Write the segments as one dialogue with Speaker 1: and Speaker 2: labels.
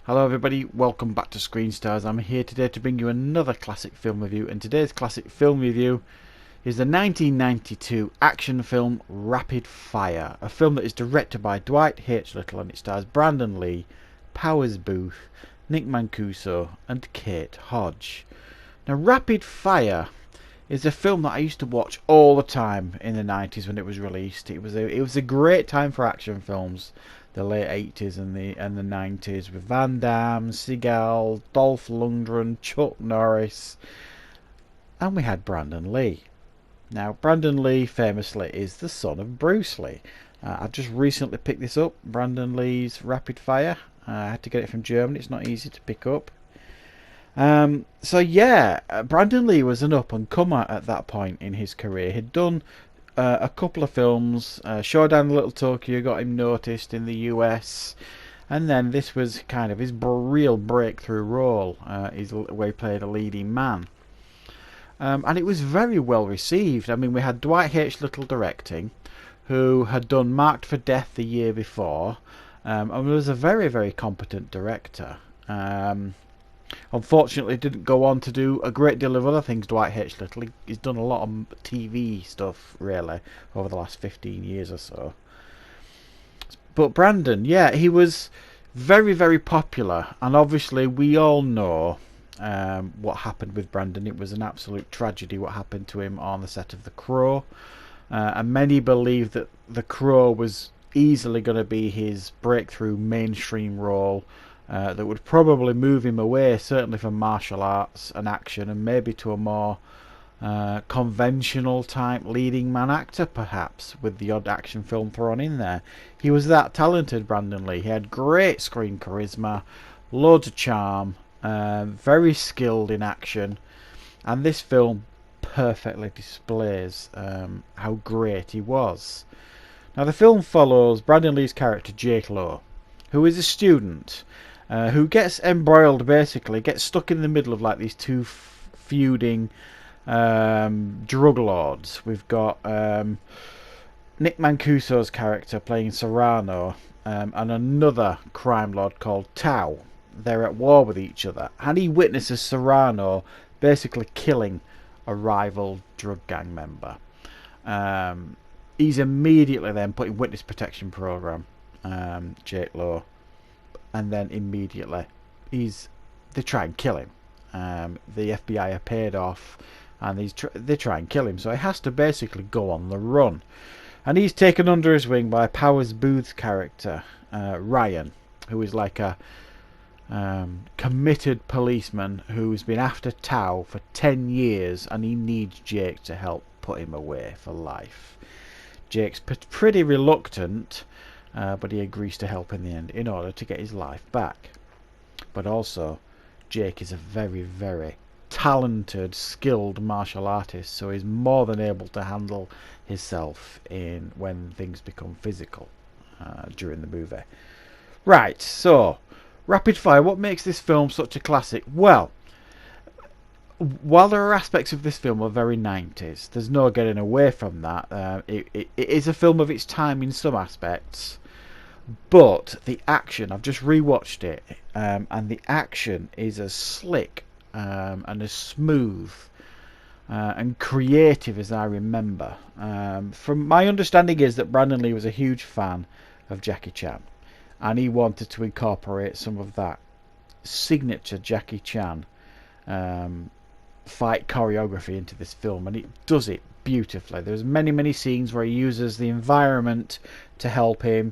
Speaker 1: Hello everybody, welcome back to Screen Stars. I'm here today to bring you another classic film review, and today's classic film review is the 1992 action film Rapid Fire, a film that is directed by Dwight H. Little and it stars Brandon Lee, Powers Booth, Nick Mancuso and Kate Hodge. Now Rapid Fire is a film that I used to watch all the time in the 90s when it was released. It was a great time for action films, the late 80s and the 90s, with Van Damme, Seagal, Dolph Lundgren, Chuck Norris, and we had Brandon Lee. Now Brandon Lee famously is the son of Bruce Lee. I just recently picked this up, Brandon Lee's Rapid Fire. I had to get it from Germany, it's not easy to pick up. Brandon Lee was an up and comer at that point in his career. He'd done a couple of films. Showdown in Little Tokyo got him noticed in the US, and then this was kind of his real breakthrough role, where he played a leading man. And it was very well received. I mean, we had Dwight H. Little directing, who had done Marked for Death the year before, and was a very, very competent director. Unfortunately, didn't go on to do a great deal of other things. Dwight H. Little, he's done a lot of TV stuff really over the last 15 years or so. But Brandon, yeah, he was very, very popular, and obviously we all know what happened with Brandon. It was an absolute tragedy what happened to him on the set of The Crow, and many believe that The Crow was easily going to be his breakthrough mainstream role. That would probably move him away, certainly from martial arts and action, and maybe to a more conventional type leading man actor, perhaps, with the odd action film thrown in there. He was that talented, Brandon Lee. He had great screen charisma, loads of charm, very skilled in action, and this film perfectly displays how great he was. Now, the film follows Brandon Lee's character Jake Lowe, who is a student who gets embroiled, basically gets stuck in the middle of like these two feuding drug lords. We've got Nick Mancuso's character playing Serrano, and another crime lord called Tao. They're at war with each other, and he witnesses Serrano basically killing a rival drug gang member. He's immediately then put in witness protection program, Jake Lowe, and then immediately they try and kill him. The FBI are paid off, and they try and kill him, so he has to basically go on the run, and he's taken under his wing by Powers Booth's character, Ryan, who is like a committed policeman who's been after Tao for 10 years, and he needs Jake to help put him away for life. Jake's pretty reluctant, but he agrees to help in the end in order to get his life back. But also, Jake is a very, very talented, skilled martial artist, so he's more than able to handle himself when things become physical during the movie. Right, so Rapid Fire, what makes this film such a classic? Well, while there are aspects of this film are very 90s, there's no getting away from that. It is a film of its time in some aspects, but the action, I've just rewatched it, and the action is as slick and as smooth and creative as I remember. From my understanding is that Brandon Lee was a huge fan of Jackie Chan, and he wanted to incorporate some of that signature Jackie Chan fight choreography into this film, and it does it beautifully. There's many scenes where he uses the environment to help him,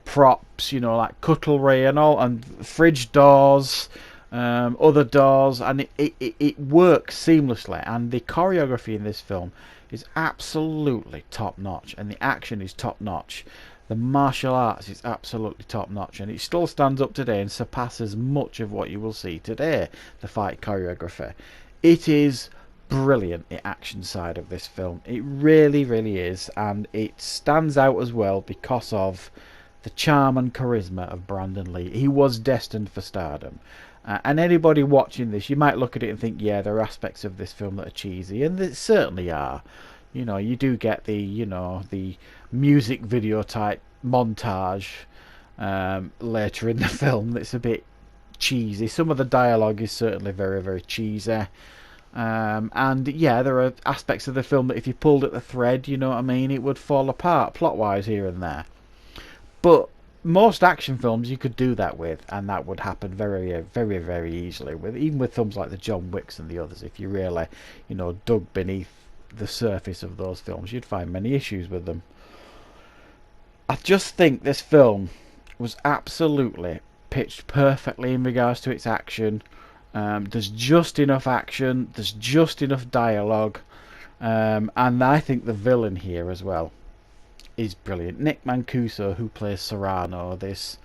Speaker 1: props, like cutlery and all, and fridge doors, other doors, and it works seamlessly. And the choreography in this film is absolutely top notch, and the action is top notch. The martial arts is absolutely top notch, and it still stands up today and surpasses much of what you will see today. The fight choreography, it is brilliant, the action side of this film. It really, really is, and it stands out as well because of the charm and charisma of Brandon Lee. He was destined for stardom. And anybody watching this, you might look at it and think, yeah, there are aspects of this film that are cheesy, and there certainly are. You do get the music video type montage later in the film that's a bit cheesy. Some of the dialogue is certainly very, very cheesy. And yeah, there are aspects of the film that if you pulled at the thread, you know what I mean, it would fall apart plot-wise here and there. But most action films you could do that with, and that would happen very, very, very easily. With even with films like the John Wicks and the others, if you really, dug beneath the surface of those films, you'd find many issues with them. I just think this film was absolutely pitched perfectly in regards to its action. There's just enough action, there's just enough dialogue, and I think the villain here as well is brilliant. Nick Mancuso, who plays Serrano, this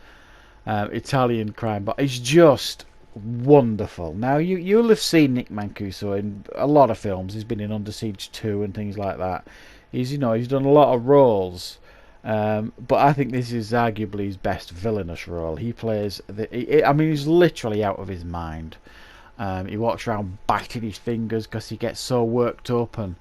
Speaker 1: Italian crime boss, is just wonderful. Now you'll have seen Nick Mancuso in a lot of films. He's been in Under Siege 2 and things like that. He's done a lot of roles. But I think this is arguably his best villainous role. He plays he's literally out of his mind. He walks around biting his fingers because he gets so worked up, and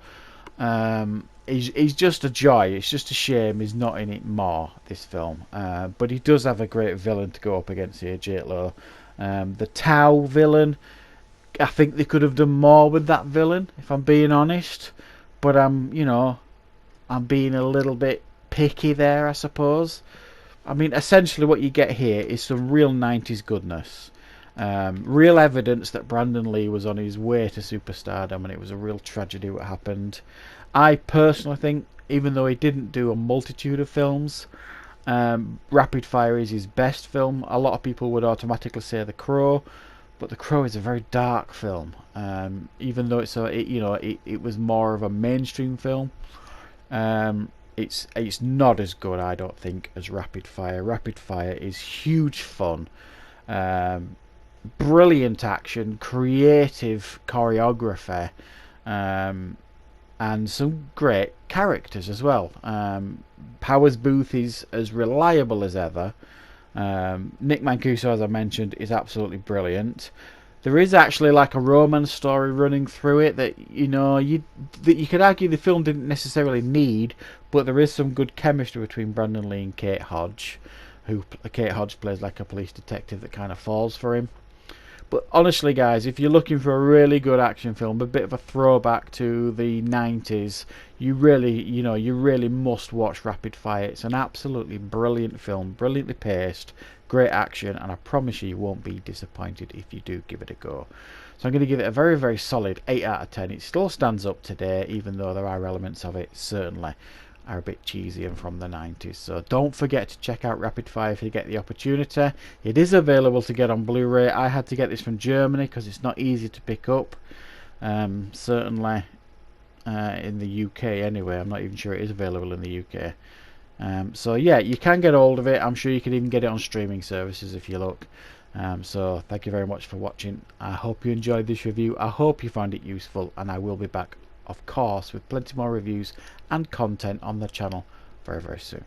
Speaker 1: he's just a joy. It's just a shame he's not in it more, this film. But he does have a great villain to go up against here, J-Lo. The Tau villain, I think they could have done more with that villain, if I'm being honest. But I'm being a little bit picky there, I suppose. I mean, essentially what you get here is some real 90s goodness. Real evidence that Brandon Lee was on his way to superstardom, and it was a real tragedy what happened. I personally think, even though he didn't do a multitude of films, Rapid Fire is his best film. A lot of people would automatically say The Crow, but The Crow is a very dark film. Even though it was more of a mainstream film. It's not as good, I don't think, as Rapid Fire. Rapid Fire is huge fun, brilliant action, creative choreography, and some great characters as well. Powers Booth is as reliable as ever. Nick Mancuso, as I mentioned, is absolutely brilliant. There is actually like a romance story running through it that you could argue the film didn't necessarily need, but there is some good chemistry between Brandon Lee and Kate Hodge, Kate Hodge plays like a police detective that kind of falls for him. But honestly, guys, if you're looking for a really good action film, a bit of a throwback to the 90s, you really must watch Rapid Fire. It's an absolutely brilliant film, brilliantly paced, great action, and I promise you won't be disappointed if you do give it a go. So I'm going to give it a very, very solid 8 out of 10. It still stands up today, even though there are elements of it certainly are a bit cheesy and from the 90s. So don't forget to check out Rapid Fire if you get the opportunity. It is available to get on Blu-ray. I had to get this from Germany because it's not easy to pick up. Certainly in the UK anyway. I'm not even sure it is available in the UK. So yeah, you can get hold of it. I'm sure you can even get it on streaming services if you look. So thank you very much for watching. I hope you enjoyed this review. I hope you found it useful, and I will be back, of course, with plenty more reviews and content on the channel very, very soon.